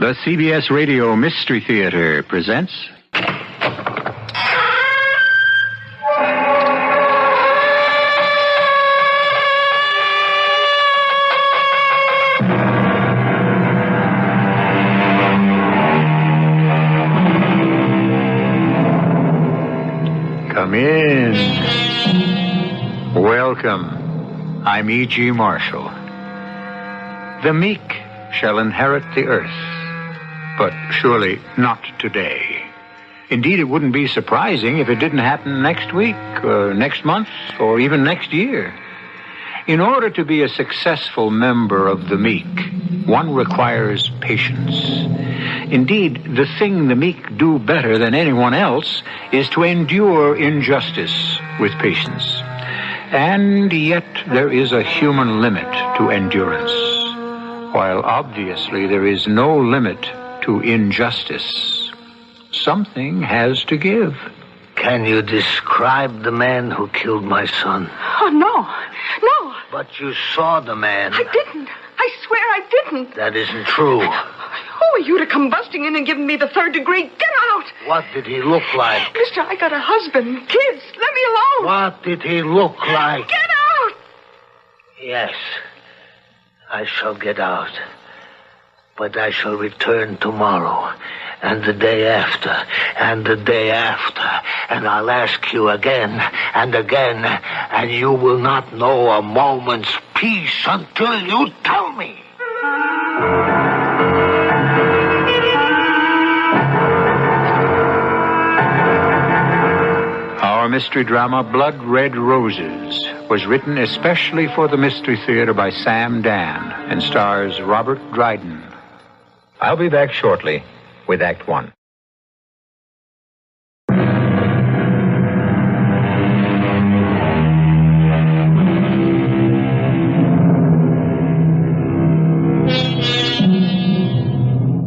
The CBS Radio Mystery Theater presents... Come in. Welcome. I'm E.G. Marshall. The meek shall inherit the earth. But surely not today. Indeed, it wouldn't be surprising if it didn't happen next week, or next month, or even next year. In order to be a successful member of the meek, one requires patience. Indeed, the thing the meek do better than anyone else is to endure injustice with patience. And yet there is a human limit to endurance, while obviously there is no limit to injustice. Something has to give. Can you describe the man who killed my son? Oh, no. But you saw the man. I didn't. I swear I didn't. That isn't true. Who are you to come busting in and giving me the third degree? Get out! What did he look like? Mister, I got a husband, kids. Let me alone. What did he look like? Get out! Yes, I shall get out. But I shall return tomorrow, and the day after, and the day after, and I'll ask you again and again, and you will not know a moment's peace until you tell me. Our mystery drama, Blood Red Roses, was written especially for the Mystery Theater by Sam Dann and stars Robert Dryden. I'll be back shortly with Act One.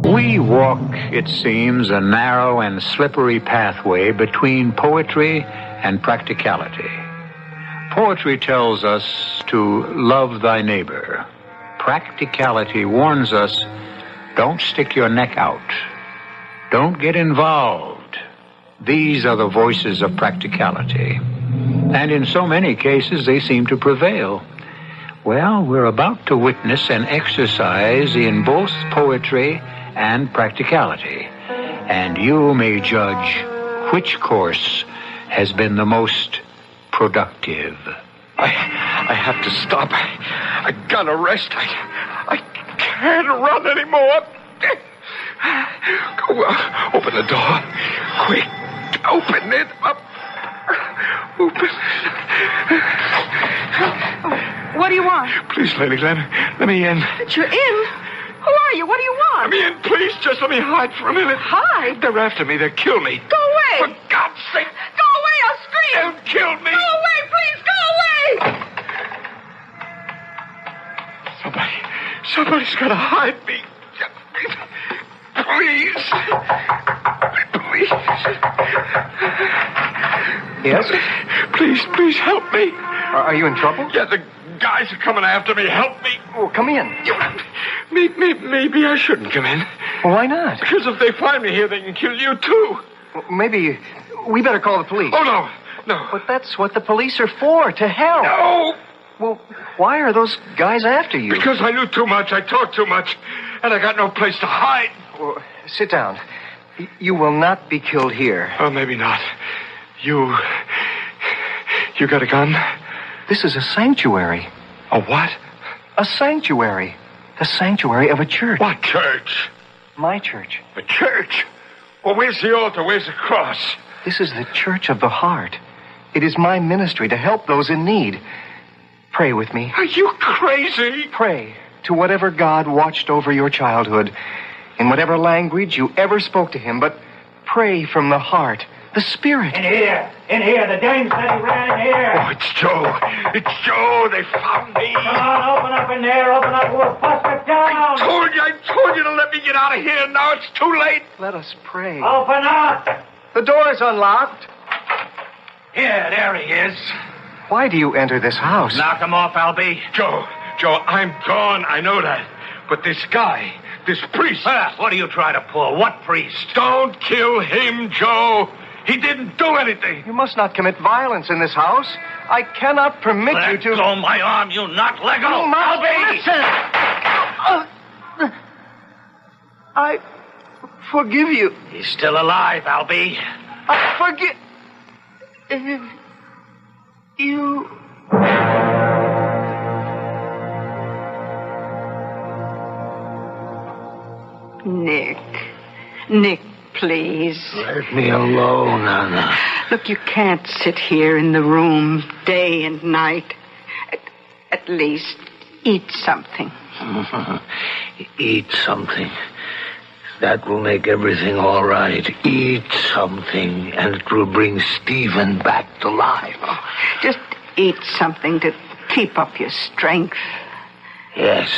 We walk, it seems, a narrow and slippery pathway between poetry and practicality. Poetry tells us to love thy neighbor. Practicality warns us, don't stick your neck out. Don't get involved. These are the voices of practicality. And in so many cases, they seem to prevail. Well, we're about to witness an exercise in both poetry and practicality. And you may judge which course has been the most productive. I have to stop. I gotta rest. I can't run anymore. Go, open the door. Quick, open it up. Open it. What do you want? Please, lady, let me in. But you're in? Who are you? What do you want? Let me in, please. Just let me hide for a minute. Hide? They're after me. They'll kill me. Go away. For God's sake. Go away, I'll scream. They'll kill me. Go away, please, go away. Somebody's got to hide me. Please. Yes? Please help me. Are you in trouble? Yeah, the guys are coming after me. Help me. Oh, come in. Maybe I shouldn't come in. Well, why not? Because if they find me here, they can kill you, too. Well, maybe we better call the police. Oh, no. But that's what the police are for, to help. No. Well, why are those guys after you? Because I knew too much, I talked too much, and I got no place to hide. Well, sit down. You will not be killed here. Oh, maybe not. You got a gun? This is a sanctuary. A what? A sanctuary. The sanctuary of a church. What church? My church. A church? Well, where's the altar? Where's the cross? This is the church of the heart. It is my ministry to help those in need. Pray with me. Are you crazy? Pray to whatever God watched over your childhood, in whatever language you ever spoke to him, but pray from the heart, the spirit. In here. The dame said he ran in here. Oh, it's Joe. They found me. Come on, open up in there. Open up. We'll bust it down. I told you to let me get out of here. Now it's too late. Let us pray. Open up. The door's unlocked. Here, there he is. Why do you enter this house? Knock him off, Albie. Joe, I'm gone. I know that. But this guy this priest. What are you trying to pull? What priest? Don't kill him, Joe. He didn't do anything. You must not commit violence in this house. I cannot permit you Let to... go my arm, you not. Let go. You must listen. I forgive you. He's still alive, Albie. I forgive... you... Nick, please. Let me alone, Anna. Look, you can't sit here in the room day and night. At least eat something. Eat something. That will make everything all right. Eat something, and it will bring Stephen back to life. Just eat something to keep up your strength. Yes.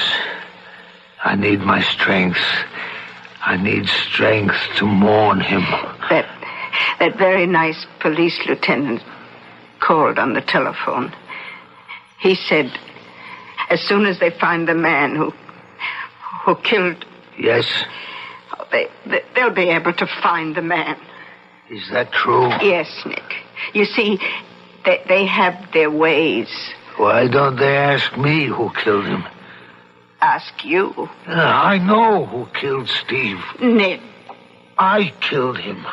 I need my strength. I need strength to mourn him. That very nice police lieutenant called on the telephone. He said, as soon as they find the man who killed... Yes? They'll be able to find the man. Is that true? Yes, Nick. You see, they have their ways. Why don't they ask me who killed him? Ask you. I know who killed Steve. Nick. I killed him.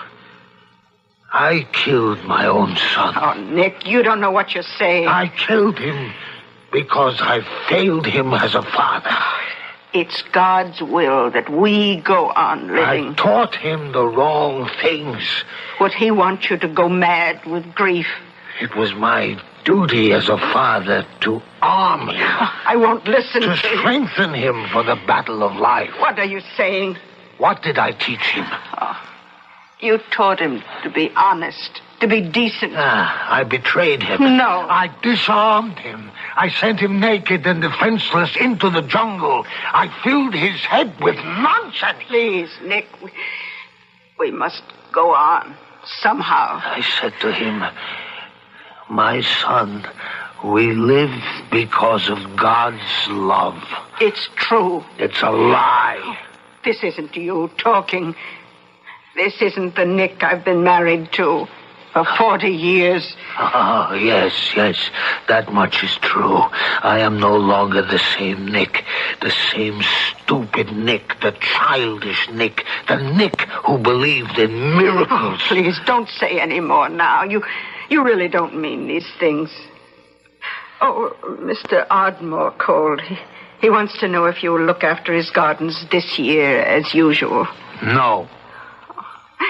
I killed my own son. Oh, Nick, you don't know what you're saying. I killed him because I failed him as a father. It's God's will that we go on living. I taught him the wrong things. Would he want you to go mad with grief? It was my duty as a father to arm him. I won't listen to strengthen him for the battle of life. What are you saying? What did I teach him? Oh, you taught him to be honest, to be decent. I betrayed him. No. I disarmed him. I sent him naked and defenseless into the jungle. I filled his head with nonsense. Please, Nick, we must go on somehow. I said to him, my son, we live because of God's love. It's true. It's a lie. This isn't you talking. This isn't the Nick I've been married to for 40 years. Oh, yes. That much is true. I am no longer the same Nick. The same stupid Nick. The childish Nick. The Nick who believed in miracles. Oh, please, don't say any more now. You really don't mean these things. Oh, Mr. Ardmore called. He wants to know if you'll look after his gardens this year as usual. No.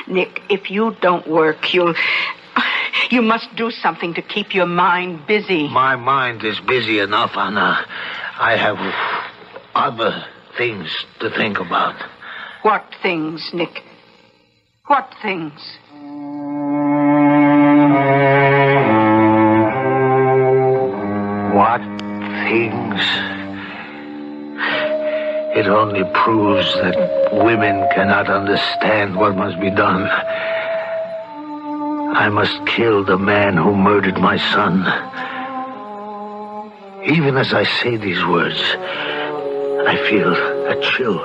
Nick, if you don't work, you must do something to keep your mind busy. My mind is busy enough, Anna. I have other things to think about. What things, Nick? What things? What things? It only proves that women cannot understand what must be done. I must kill the man who murdered my son. Even as I say these words, I feel a chill.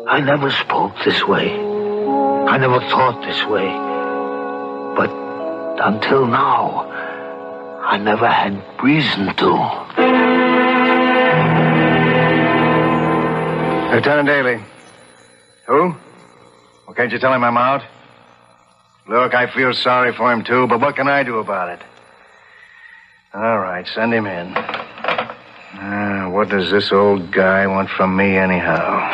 I never spoke this way. I never thought this way. But until now, I never had reason to. Lieutenant Daly. Who? Well, can't you tell him I'm out? Look, I feel sorry for him, too, but what can I do about it? All right, send him in. What does this old guy want from me, anyhow?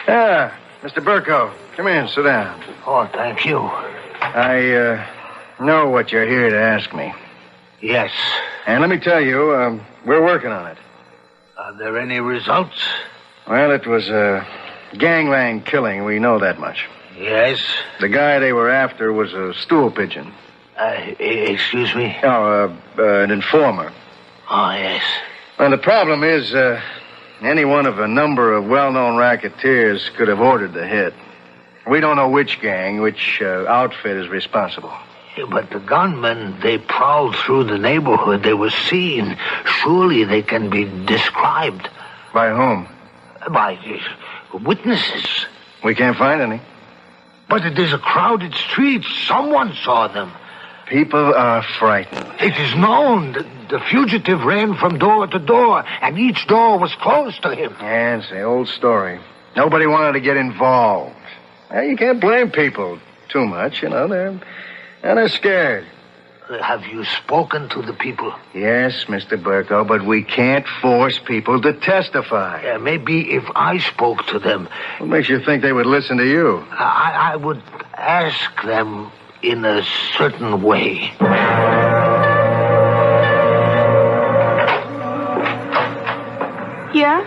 Mr. Birko, come in, sit down. Oh, thank you. I know what you're here to ask me. Yes. And let me tell you, we're working on it. Are there any results? Well, it was a gangland killing. We know that much. Yes. The guy they were after was a stool pigeon. Excuse me? No, an informer. Oh, yes. Well, the problem is, any one of a number of well-known racketeers could have ordered the hit. We don't know which gang, which outfit is responsible. But the gunmen, they prowled through the neighborhood. They were seen. Surely they can be described. By whom? By witnesses. We can't find any. But it is a crowded street. Someone saw them. People are frightened. It is known that the fugitive ran from door to door, and each door was closed to him. Yeah, it's the old story. Nobody wanted to get involved. Well, you can't blame people too much, you know. They're scared. Have you spoken to the people? Yes, Mr. Birko, but we can't force people to testify. Yeah, maybe if I spoke to them... What makes you think they would listen to you? I would ask them in a certain way. Yeah?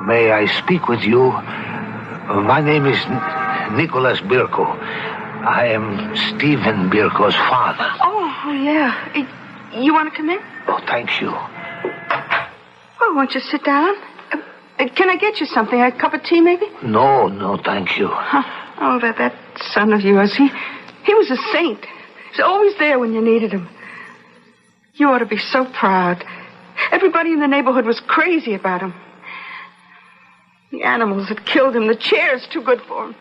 May I speak with you? My name is Nicholas Birko. I am Stephen Birko's father. Oh, yeah. You want to come in? Oh, thank you. Oh, won't you sit down? Can I get you something? A cup of tea, maybe? No, thank you. Oh, that son of yours, he was a saint. He was always there when you needed him. You ought to be so proud. Everybody in the neighborhood was crazy about him. The animals had killed him. The chair's too good for him.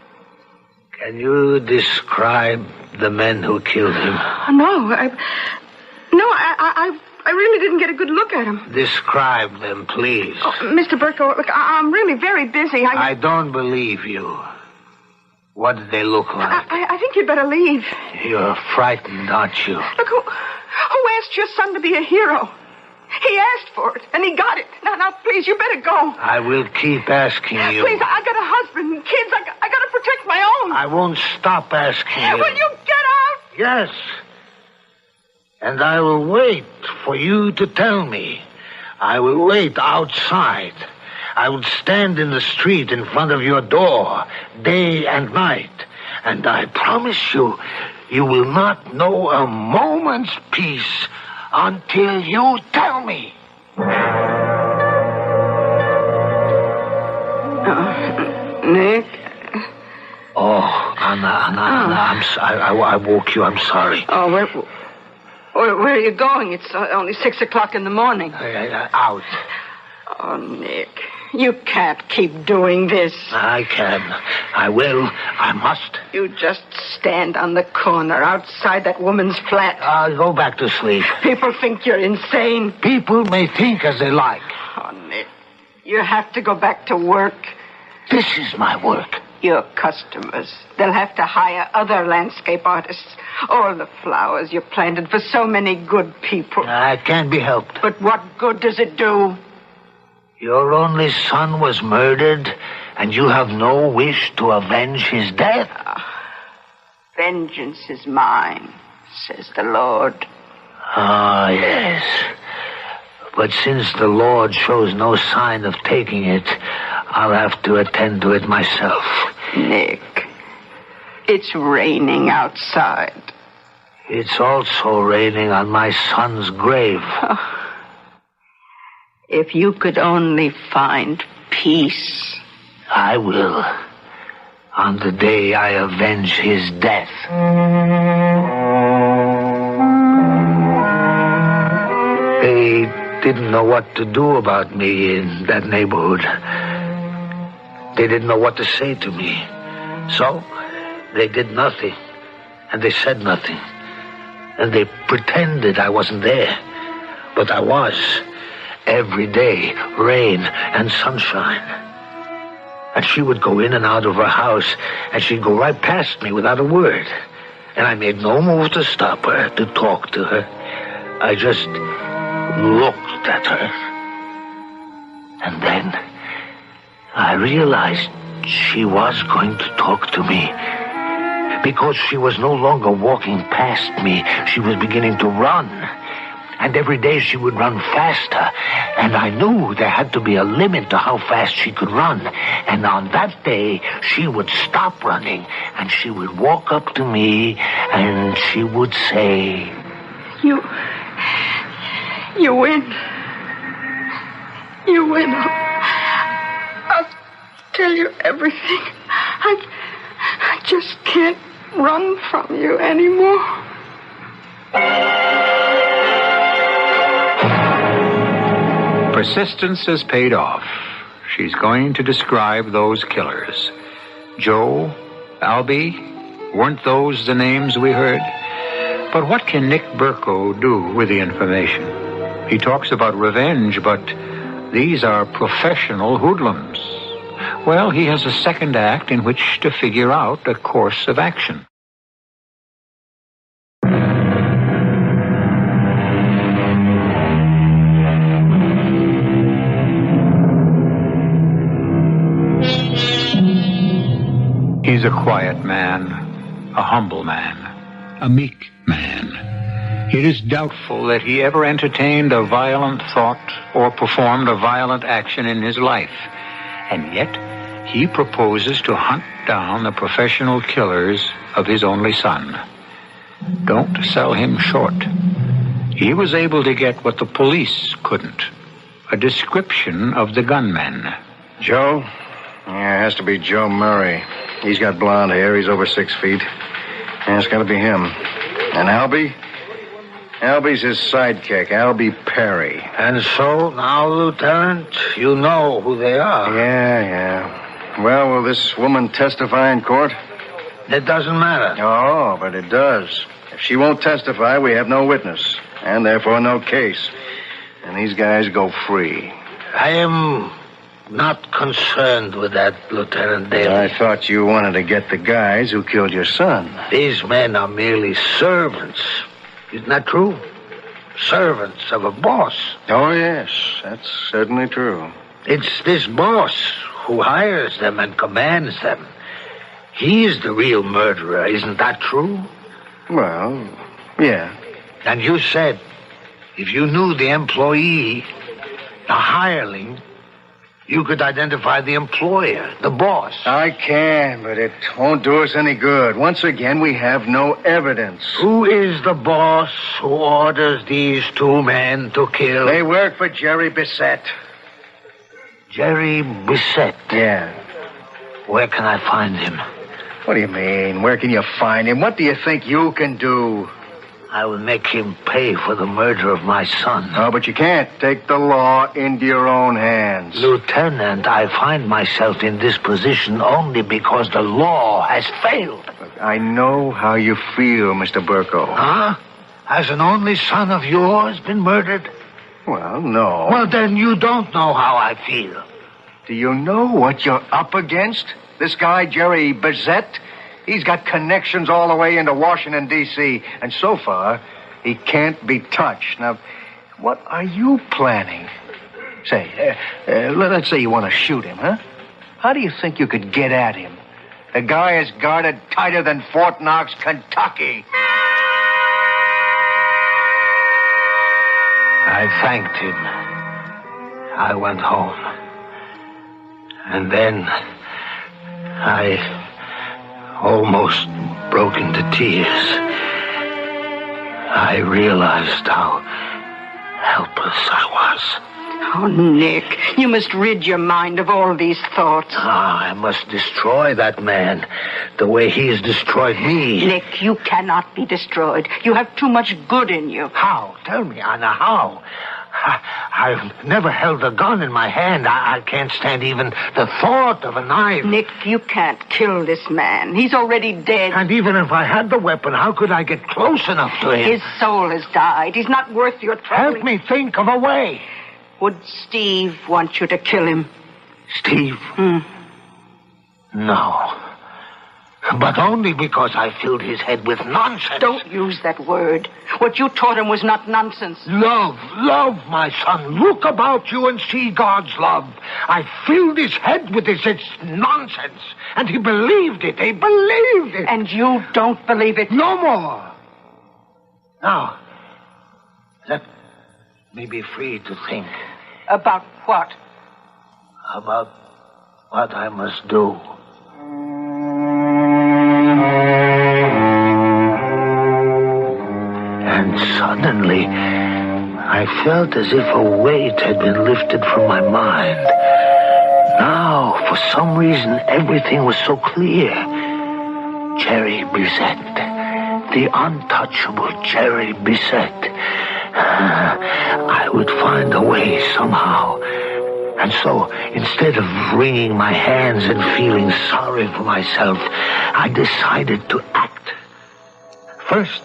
Can you describe the men who killed him? No, I really didn't get a good look at him. Describe them, please. Oh, Mr. Birko, look, I'm really very busy. I don't believe you. What did they look like? I think you'd better leave. You're frightened, aren't you? Look, who asked your son to be a hero? He asked for it, and he got it. Now, please, you better go. I will keep asking you. Please, I got a husband and kids. I got to protect my own. I won't stop asking you. Will you get out? Yes. And I will wait for you to tell me. I will wait outside. I will stand in the street in front of your door, day and night. And I promise you, you will not know a moment's peace until you tell me. Nick? Oh, Anna, I woke you. I'm sorry. Oh, where are you going? It's only 6 o'clock in the morning. Out. Oh, Nick, you can't keep doing this. I can. I will. I must. You just stand on the corner outside that woman's flat. I'll go back to sleep. People think you're insane. People may think as they like. Oh, Nick, you have to go back to work. This is my work. Your customers. They'll have to hire other landscape artists. All the flowers you planted for so many good people. It can't be helped. But what good does it do? Your only son was murdered, and you have no wish to avenge his death? Vengeance is mine, says the Lord. Ah, yes. But since the Lord shows no sign of taking it, I'll have to attend to it myself. Nick, it's raining outside. It's also raining on my son's grave. Oh. If you could only find peace. I will. On the day I avenge his death. They didn't know what to do about me in that neighborhood. They didn't know what to say to me. So, they did nothing. And they said nothing. And they pretended I wasn't there. But I was. Every day, rain and sunshine. And she would go in and out of her house, and she'd go right past me without a word. And I made no move to stop her, to talk to her. I just looked at her. And then I realized she was going to talk to me. Because she was no longer walking past me, she was beginning to run. And every day she would run faster. And I knew there had to be a limit to how fast she could run. And on that day, she would stop running. And she would walk up to me, and she would say... You win. You win. I'll tell you everything. I just can't run from you anymore. Persistence has paid off. she's going to describe those killers. Joe, Albie, weren't those the names we heard? But what can Nick Birko do with the information? He talks about revenge, but these are professional hoodlums. Well, he has a second act in which to figure out a course of action. He's a quiet man, a humble man, a meek man. It is doubtful that he ever entertained a violent thought or performed a violent action in his life. And yet, he proposes to hunt down the professional killers of his only son. Don't sell him short. He was able to get what the police couldn't, a description of the gunmen. Joe? Yeah, it has to be Joe Murray. He's got blonde hair. He's over 6 feet. Yeah, it's got to be him. And Albie? Albie's his sidekick, Albie Perry. And so, now, Lieutenant, you know who they are. Yeah. Well, will this woman testify in court? It doesn't matter. Oh, but it does. If she won't testify, we have no witness, and therefore no case. And these guys go free. I am not concerned with that, Lieutenant Daly. I thought you wanted to get the guys who killed your son. These men are merely servants. Isn't that true? Servants of a boss. Oh, yes, that's certainly true. It's this boss who hires them and commands them. He's the real murderer, isn't that true? Well, yeah. And you said if you knew the employee, the hireling, you could identify the employer, the boss. I can, but it won't do us any good. Once again, we have no evidence. Who is the boss who orders these 2 men to kill? They work for Jerry Bissett. Jerry Bissett? Yeah. Where can I find him? What do you mean? Where can you find him? What do you think you can do? I will make him pay for the murder of my son. Oh, but you can't take the law into your own hands. Lieutenant, I find myself in this position only because the law has failed. Look, I know how you feel, Mr. Birko. Huh? Has an only son of yours been murdered? Well, no. Well, then you don't know how I feel. Do you know what you're up against? This guy, Jerry Bissett, he's got connections all the way into Washington, D.C., and so far, he can't be touched. Now, what are you planning? Say, let's say you want to shoot him, huh? How do you think you could get at him? The guy is guarded tighter than Fort Knox, Kentucky. I thanked him. I went home. And then I almost broke into tears. I realized how helpless I was. Oh, Nick, you must rid your mind of all these thoughts. I must destroy that man the way he has destroyed me. Nick, you cannot be destroyed. You have too much good in you. How? Tell me, Anna, how? I've never held a gun in my hand. I can't stand even the thought of a knife. Nick, you can't kill this man. He's already dead. And even if I had the weapon, how could I get close enough to him? His soul has died. He's not worth your trouble. Help me think of a way. Would Steve want you to kill him? Steve? No. But only because I filled his head with nonsense. Don't use that word. What you taught him was not nonsense. Love, my son. Look about you and see God's love. I filled his head with this nonsense, and he believed it. He believed it. And you don't believe it? No more. Now, let me be free to think. About what? About what I must do. And suddenly, I felt as if a weight had been lifted from my mind. Now, for some reason, everything was so clear. Jerry Bissett. The untouchable Jerry Bissett. I would find a way somehow And so, instead of wringing my hands and feeling sorry for myself, I decided to act. First,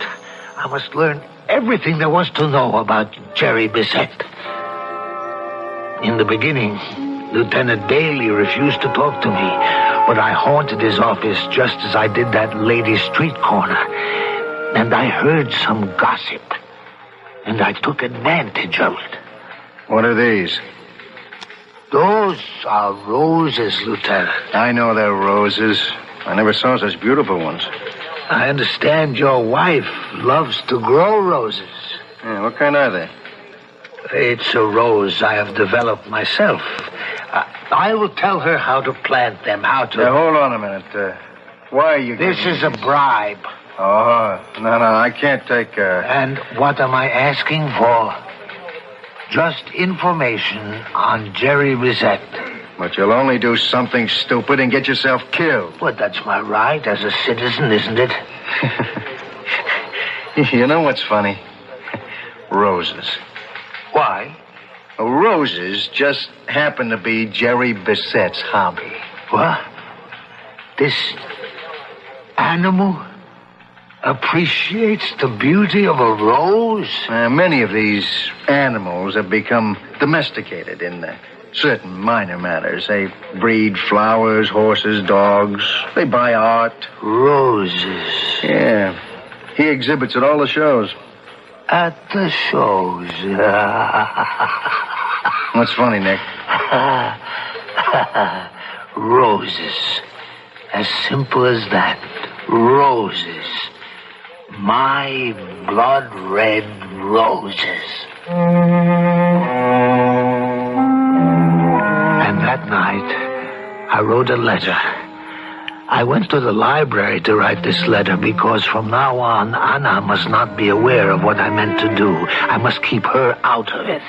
I must learn everything there was to know about Jerry Bissett. In the beginning, Lieutenant Daly refused to talk to me, but I haunted his office just as I did that lady's street corner. And I heard some gossip, and I took advantage of it. What are these? Those are roses, Lieutenant. I know they're roses. I never saw such beautiful ones. I understand your wife loves to grow roses. Yeah, what kind are they? It's a rose I have developed myself. I will tell her how to plant them, how to... Hold on a minute. Why are you... This is a bribe. Oh, no, I can't take... And what am I asking for? Just information on Jerry Bissett. But you'll only do something stupid and get yourself killed. But that's my right as a citizen, isn't it? You know what's funny? Roses. Why? Roses just happen to be Jerry Bissett's hobby. What? This animal appreciates the beauty of a rose? Many of these animals have become domesticated in certain minor matters. They breed flowers, horses, dogs. They buy art. Roses. Yeah. He exhibits at all the shows. At the shows. What's funny, Nick? Roses. As simple as that. Roses. My blood-red roses. And that night, I wrote a letter. I went to the library to write this letter because from now on, Anna must not be aware of what I meant to do. I must keep her out of it.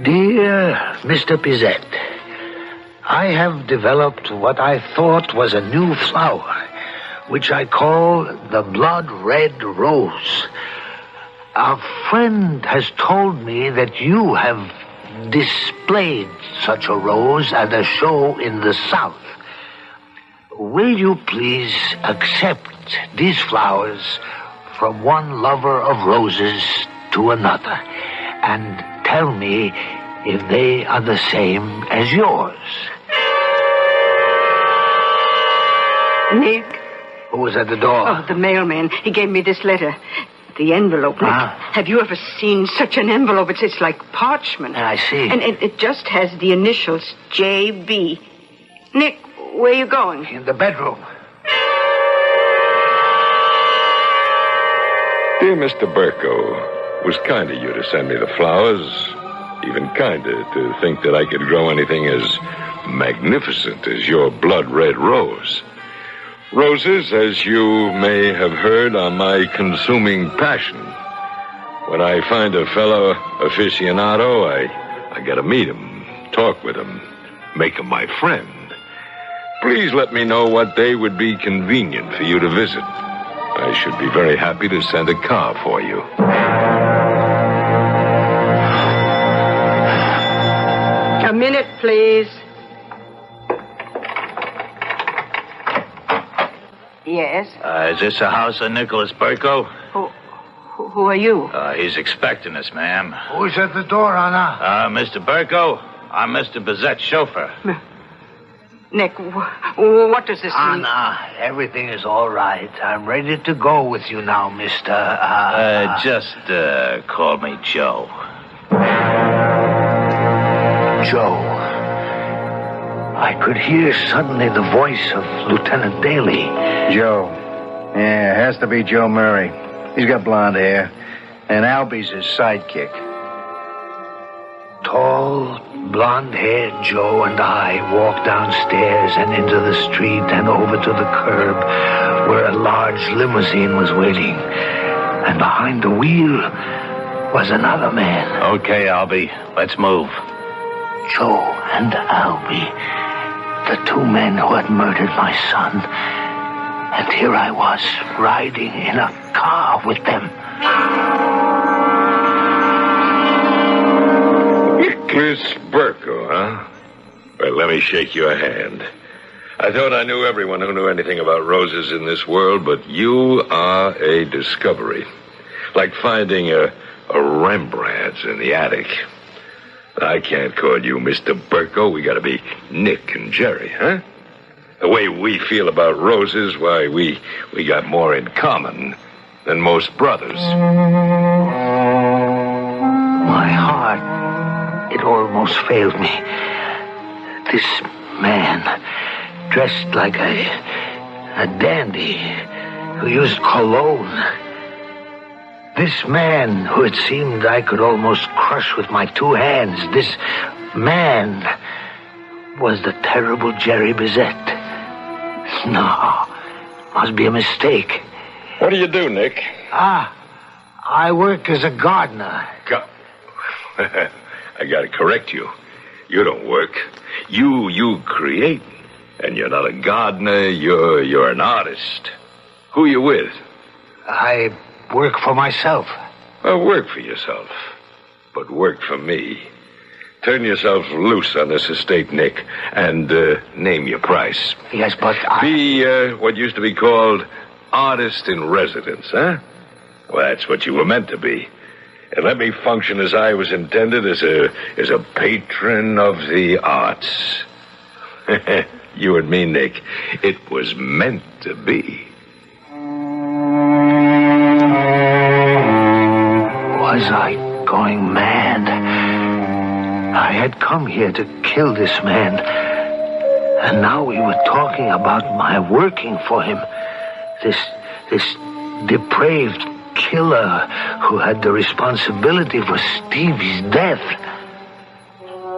Dear Mr. Bissett, I have developed what I thought was a new flower, which I call the blood-red rose. A friend has told me that you have displayed such a rose at a show in the South. Will you please accept these flowers from one lover of roses to another and tell me if they are the same as yours? Nick? Who was at the door? Oh, the mailman. He gave me this letter. The envelope, Nick. Have you ever seen such an envelope? It's like parchment. I see. And it just has the initials J.B. Nick, where are you going? In the bedroom. Dear Mr. Birko, it was kind of you to send me the flowers. Even kinder to think that I could grow anything as magnificent as your blood-red rose. Roses, as you may have heard, are my consuming passion. When I find a fellow aficionado, I gotta meet him, talk with him, make him my friend. Please let me know what day would be convenient for you to visit. I should be very happy to send a car for you. A minute, please. Yes? Is this the house of Nicholas Birko? Who are you? He's expecting us, ma'am. Who's at the door, Anna? Mr. Birko, I'm Mr. Bissett's chauffeur. Nick, what does this mean? Anna, everything is all right. I'm ready to go with you now, Mr. Just call me Joe. Joe. I could hear suddenly the voice of Lieutenant Daly. Joe. Yeah, it has to be Joe Murray. He's got blonde hair. And Albie's his sidekick. Tall, blonde-haired Joe and I walked downstairs and into the street and over to the curb where a large limousine was waiting. And behind the wheel was another man. Okay, Albie, let's move. Joe and Albie, the two men who had murdered my son. And here I was, riding in a car with them. Nick! Chris Birko, huh? Well, let me shake your hand. I thought I knew everyone who knew anything about roses in this world, but you are a discovery. Like finding a Rembrandt in the attic. I can't call you Mr. Birko. We gotta be Nick and Jerry, huh? The way we feel about roses, why, we got more in common than most brothers. My heart, it almost failed me. This man, dressed like a dandy who used cologne. This man who it seemed I could almost crush with my two hands. This man was the terrible Jerry Bizet. No, must be a mistake. What do you do, Nick? I work as a gardener. I gotta correct you. You don't work. You create. And you're not a gardener, you're an artist. Who you with? I work for myself. Well, work for yourself. But work for me. Turn yourself loose on this estate, Nick, and name your price. Yes, but Be what used to be called artist in residence, huh? Well, that's what you were meant to be. And let me function as I was intended, as a patron of the arts. You and me, Nick, it was meant to be. Was I going mad? I had come here to kill this man, and now we were talking about my working for him. This depraved killer who had the responsibility for Stevie's death.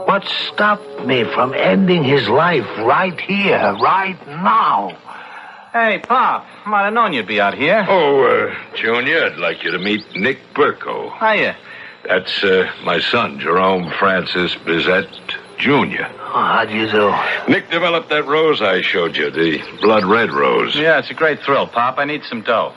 What stopped me from ending his life right here, right now? Hey, Pop. Might have known you'd be out here. Oh, Junior, I'd like you to meet Nick Birko. Hiya. That's my son, Jerome Francis Bizet, Jr. How do you do? Nick developed that rose I showed you, the blood red rose. Yeah, it's a great thrill, Pop. I need some dough.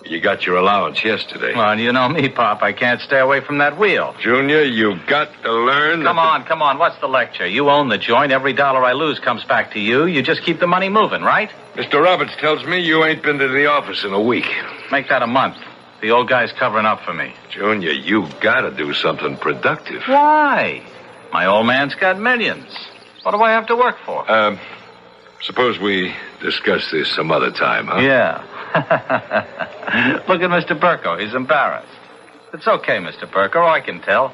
You got your allowance yesterday. Well, you know me, Pop. I can't stay away from that wheel. Junior, you've got to learn... Come on. What's the lecture? You own the joint. Every dollar I lose comes back to you. You just keep the money moving, right? Mr. Roberts tells me you ain't been to the office in a week. Make that a month. The old guy's covering up for me. Junior, you've got to do something productive. Why? My old man's got millions. What do I have to work for? Suppose we discuss this some other time, huh? Yeah. Look at Mr. Birko. He's embarrassed. It's okay, Mr. Birko. I can tell.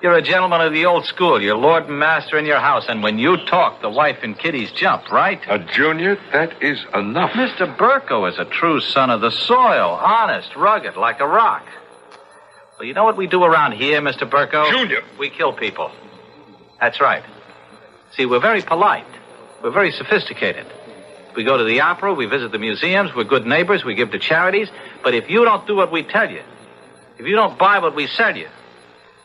You're a gentleman of the old school. You're lord and master in your house. And when you talk, the wife and kiddies jump, right? Junior, that is enough. Mr. Birko is a true son of the soil. Honest, rugged, like a rock. Well, you know what we do around here, Mr. Birko? Junior. We kill people. That's right. See, we're very polite. We're very sophisticated. We go to the opera, we visit the museums, we're good neighbors, we give to charities. But if you don't do what we tell you, if you don't buy what we sell you,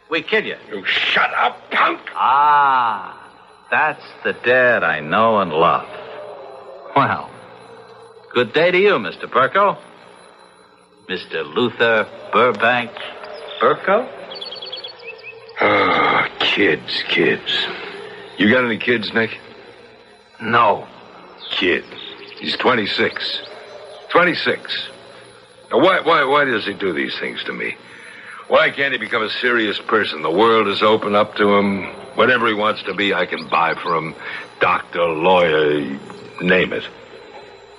we kill you. You shut up, punk! Ah, that's the dad I know and love. Well, good day to you, Mr. Birko. Mr. Luther Burbank Birko? Oh, kids. You got any kids, Nick? No. Kid. He's 26. 26. Now, why does he do these things to me? Why can't he become a serious person? The world is open up to him. Whatever he wants to be, I can buy for him. Doctor, lawyer, name it.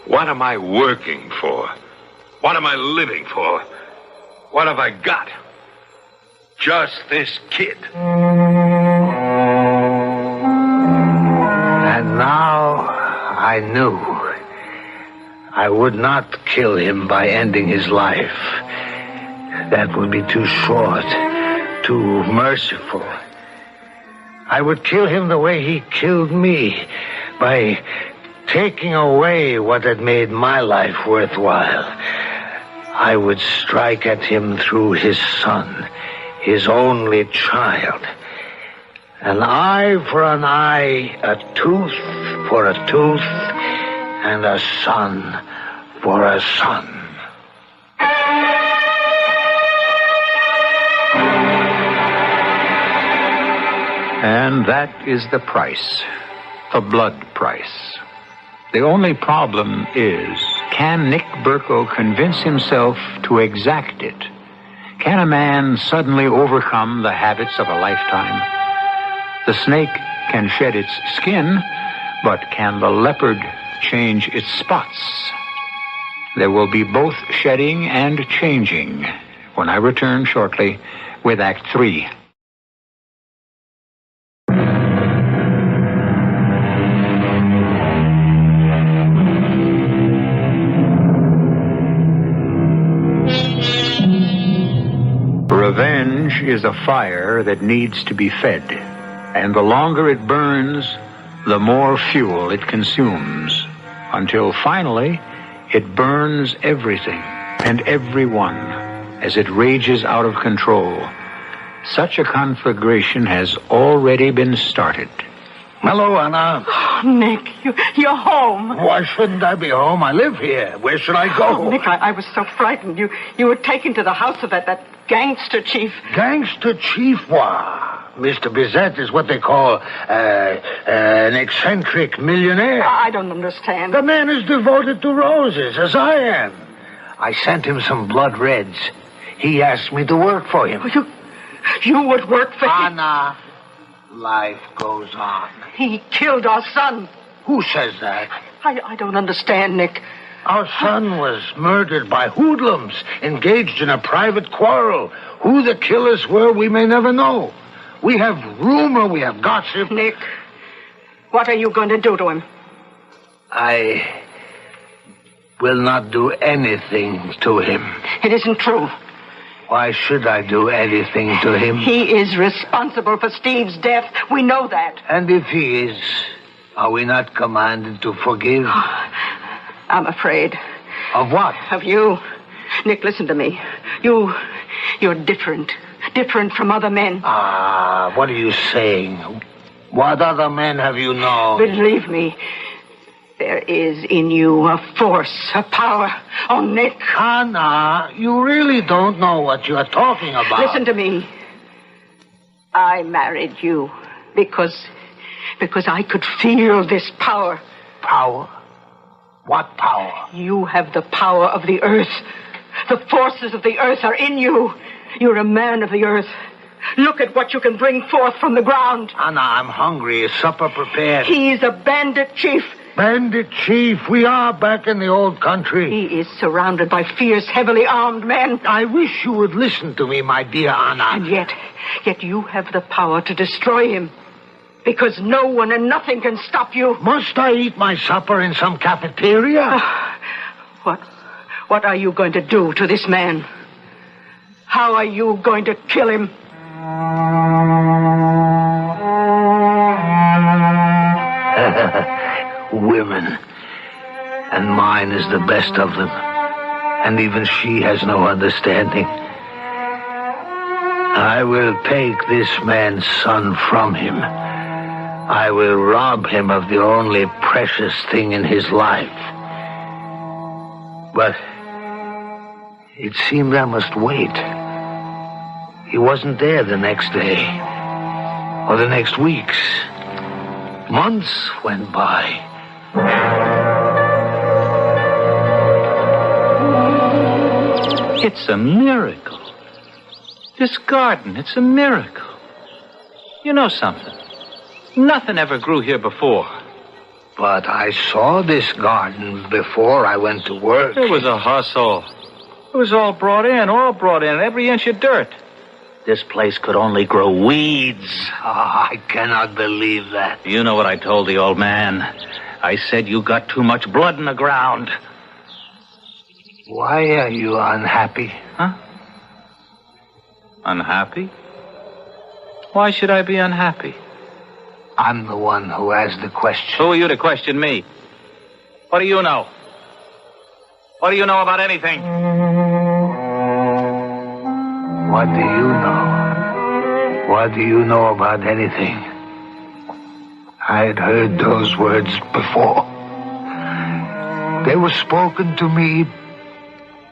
What am I working for? What am I living for? What have I got? Just this kid. And now I knew I would not kill him by ending his life. That would be too short, too merciful. I would kill him the way he killed me, by taking away what had made my life worthwhile. I would strike at him through his son, his only child. An eye for an eye, a tooth for a tooth, and a son for a son. And that is the price. The blood price. The only problem is, can Nick Birko convince himself to exact it? Can a man suddenly overcome the habits of a lifetime? The snake can shed its skin, but can the leopard change its spots? There will be both shedding and changing when I return shortly with Act 3. Revenge is a fire that needs to be fed, and the longer it burns, the more fuel it consumes, until finally it burns everything and everyone as it rages out of control. Such a conflagration has already been started. Hello, Anna. Oh, Nick, you're home. Why shouldn't I be home? I live here. Where should I go? Oh, Nick, I was so frightened. You were taken to the house of that gangster chief. Gangster chief? Why, Mr. Bizet is what they call an eccentric millionaire. I don't understand. The man is devoted to roses, as I am. I sent him some blood reds. He asked me to work for him. You would work for him? Anna, life goes on. He killed our son. Who says that? I don't understand, Nick. Our son was murdered by hoodlums engaged in a private quarrel. Who the killers were, we may never know. We have rumor, we have gossip. Nick, what are you going to do to him? I will not do anything to him. It isn't true. Why should I do anything to him? He is responsible for Steve's death. We know that. And if he is, are we not commanded to forgive? I'm afraid. Of what? Of you. Nick, listen to me. You're different. Different from other men. What are you saying? What other men have you known? Believe me, there is in you a force, a power. Oh, Nick. Anna, you really don't know what you're talking about. Listen to me. I married you because I could feel this power. Power? What power? You have the power of the earth. The forces of the earth are in you. You're a man of the earth. Look at what you can bring forth from the ground. Anna, I'm hungry. Is supper prepared? He's a bandit chief. Bandit chief? We are back in the old country. He is surrounded by fierce, heavily armed men. I wish you would listen to me, my dear Anna. And yet you have the power to destroy him. Because no one and nothing can stop you. Must I eat my supper in some cafeteria? What are you going to do to this man? How are you going to kill him? Women. And mine is the best of them. And even she has no understanding. I will take this man's son from him. I will rob him of the only precious thing in his life. But it seemed I must wait. He wasn't there the next day, or the next weeks. Months went by. It's a miracle. This garden, it's a miracle. You know something? Nothing ever grew here before. But I saw this garden before I went to work. It was a hustle. It was all brought in, every inch of dirt. This place could only grow weeds. I cannot believe that. You know what I told the old man. I said you got too much blood in the ground. Why are you unhappy? Huh? Unhappy? Why should I be unhappy? I'm the one who asked the question. Who are you to question me? What do you know? What do you know about anything? What do you know? What do you know about anything? I had heard those words before. They were spoken to me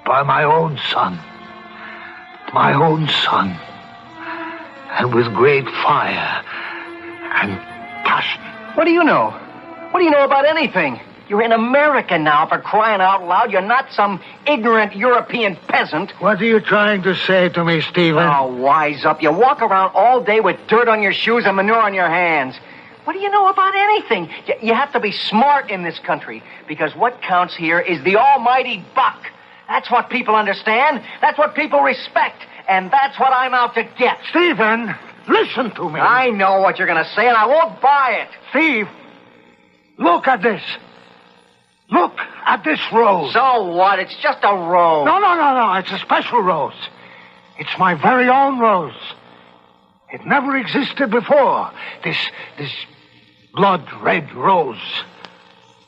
by my own son. My own son. And with great fire, and passion. What do you know? What do you know about anything? You're in America now, for crying out loud. You're not some ignorant European peasant. What are you trying to say to me, Stephen? Oh, wise up. You walk around all day with dirt on your shoes and manure on your hands. What do you know about anything? You have to be smart in this country, because what counts here is the almighty buck. That's what people understand. That's what people respect. And that's what I'm out to get. Stephen, listen to me. I know what you're going to say, and I won't buy it. Steve, look at this. Look at this rose. So what? It's just a rose. No. It's a special rose. It's my very own rose. It never existed before. This blood red rose.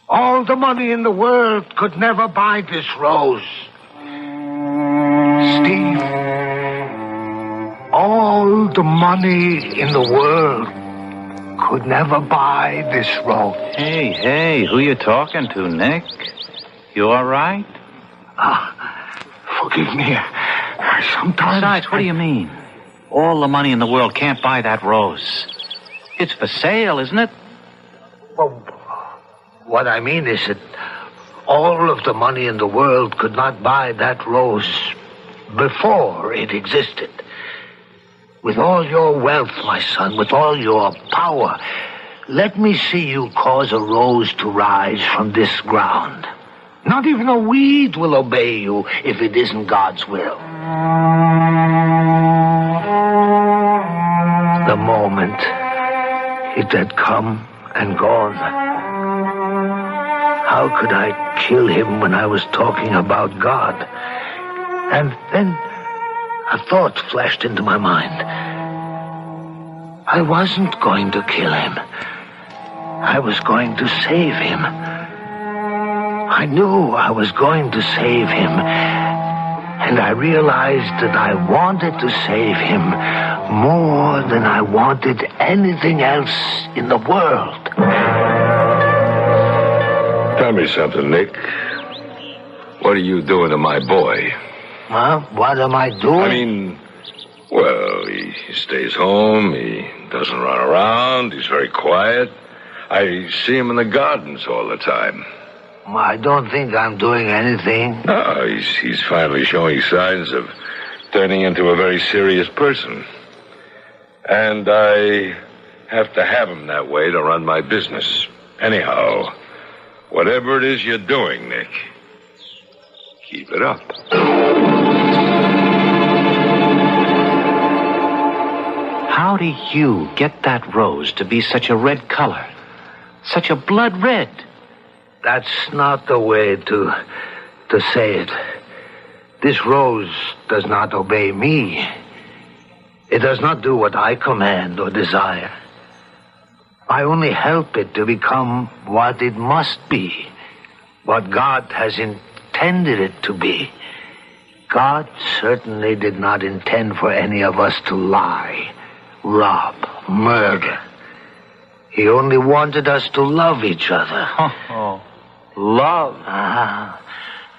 All the money in the world could never buy this rose. Steve, all the money in the world could never buy this rose. Hey, who you talking to, Nick? You all right? Forgive me. Sometimes... Besides, what do you mean? All the money in the world can't buy that rose. It's for sale, isn't it? Well, what I mean is that all of the money in the world could not buy that rose before it existed. With all your wealth, my son, with all your power, let me see you cause a rose to rise from this ground. Not even a weed will obey you if it isn't God's will. The moment it had come and gone. How could I kill him when I was talking about God? And then a thought flashed into my mind. I wasn't going to kill him. I was going to save him. I knew I was going to save him. And I realized that I wanted to save him more than I wanted anything else in the world. Tell me something, Nick. What are you doing to my boy? Huh? What am I doing? I mean, well, he stays home. He doesn't run around. He's very quiet. I see him in the gardens all the time. I don't think I'm doing anything. No, he's finally showing signs of turning into a very serious person. And I have to have him that way to run my business. Anyhow, whatever it is you're doing, Nick, keep it up. How do you get that rose to be such a red color? Such a blood red? That's not the way to say it. This rose does not obey me. It does not do what I command or desire. I only help it to become what it must be, what God has intended it to be. God certainly did not intend for any of us to lie, rob, murder. He only wanted us to love each other. Oh, love.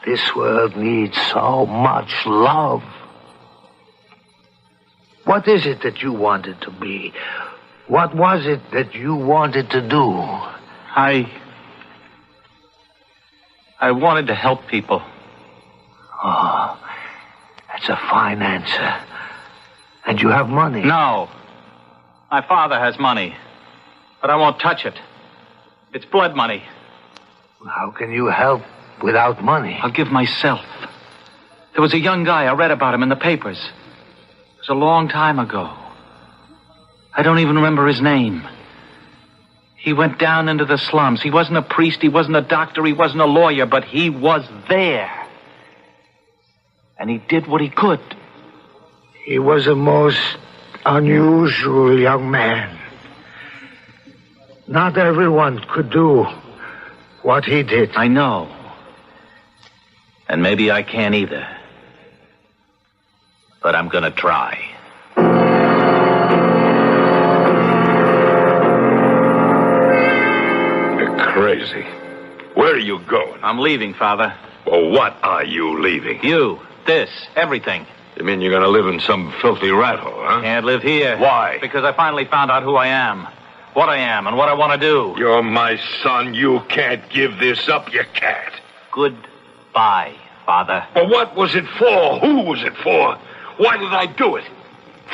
This world needs so much love. What is it that you wanted to be? What was it that you wanted to do? I wanted to help people. Oh, that's a fine answer. And you have money? No. My father has money. But I won't touch it. It's blood money. How can you help without money? I'll give myself. There was a young guy, I read about him in the papers. It was a long time ago. I don't even remember his name. He went down into the slums. He wasn't a priest, he wasn't a doctor, he wasn't a lawyer, but he was there. And he did what he could. He was a most unusual young man. Not everyone could do what he did. I know. And maybe I can't either. But I'm gonna try. You're crazy. Where are you going? I'm leaving, Father. Well, what are you leaving? You, this, everything. You mean you're gonna live in some filthy rat hole, huh? Can't live here. Why? Because I finally found out who I am. what I am and what I want to do. You're my son. You can't give this up. You can't. Goodbye, Father. But what was it for? Who was it for? Why did I do it?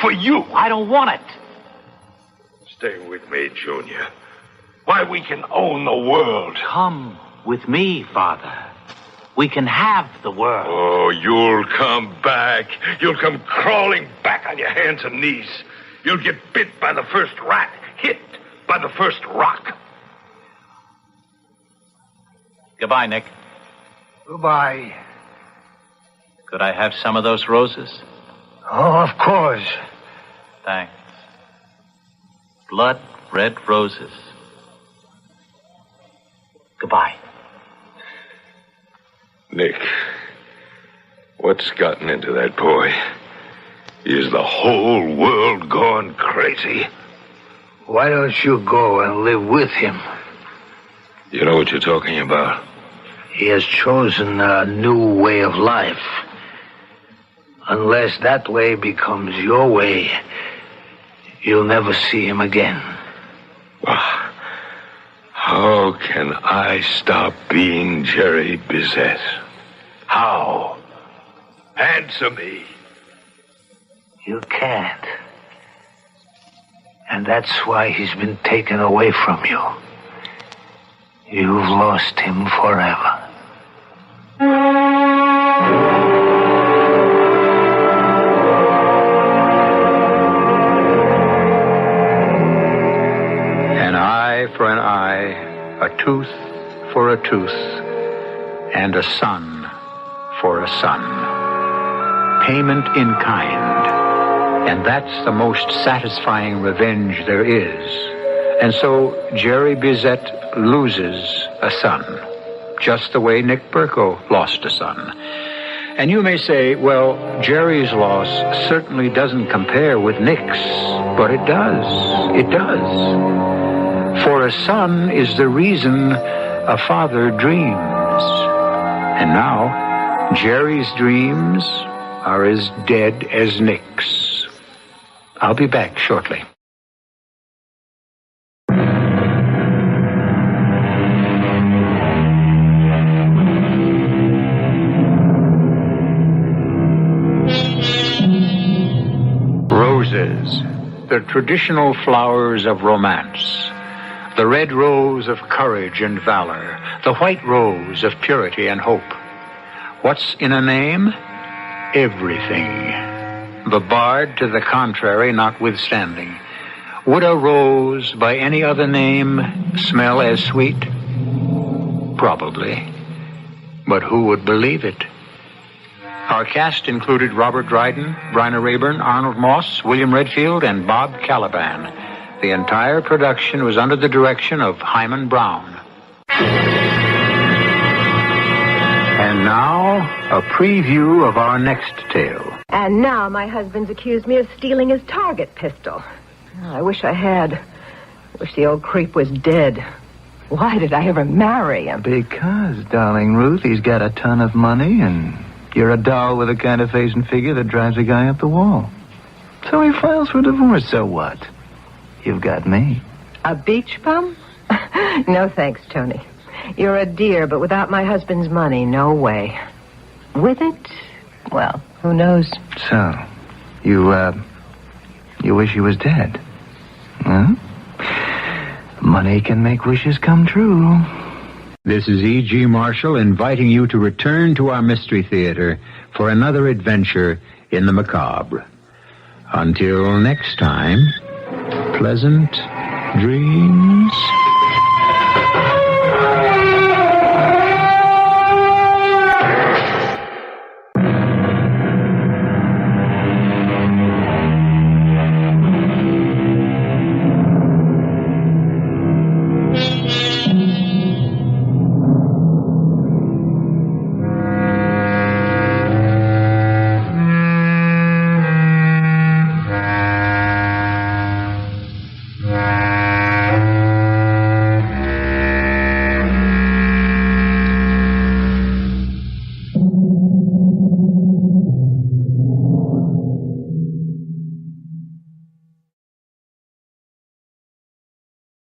For you. I don't want it. Stay with me, Junior. Why, we can own the world. Come with me, Father. We can have the world. Oh, you'll come back. You'll come crawling back on your hands and knees. You'll get bit by the first rat, hit by the first rock. Goodbye, Nick. Goodbye. Could I have some of those roses? Oh, of course. Thanks. Blood red roses. Goodbye. Nick, what's gotten into that boy? Is the whole world gone crazy? Why don't you go and live with him? You know what you're talking about? He has chosen a new way of life. Unless that way becomes your way, you'll never see him again. How can I stop being Jerry Bizet? How? Answer me. You can't. And that's why he's been taken away from you. You've lost him forever. An eye for an eye, a tooth for a tooth, and a son for a son. Payment in kind. And that's the most satisfying revenge there is. And so Jerry Bizet loses a son, just the way Nick Birko lost a son. And you may say, well, Jerry's loss certainly doesn't compare with Nick's, but it does. It does. For a son is the reason a father dreams. And now, Jerry's dreams are as dead as Nick's. I'll be back shortly. Roses, the traditional flowers of romance. The red rose of courage and valor. The white rose of purity and hope. What's in a name? Everything. The bard to the contrary notwithstanding. Would a rose by any other name smell as sweet? Probably. But who would believe it? Our cast included Robert Dryden, Bryna Raeburn, Arnold Moss, William Redfield, and Bob Kaliban. The entire production was under the direction of Himan Brown. And now, a preview of our next tale. And now my husband's accused me of stealing his target pistol. I wish I had. I wish the old creep was dead. Why did I ever marry him? Because, darling Ruth, he's got a ton of money, and you're a doll with a kind of face and figure that drives a guy up the wall. So he files for divorce, so what? You've got me. A beach bum? No thanks, Tony. You're a dear, but without my husband's money, no way. With it, well, who knows? So, you wish he was dead? Huh? Money can make wishes come true. This is E.G. Marshall inviting you to return to our Mystery Theater for another adventure in the macabre. Until next time, pleasant dreams.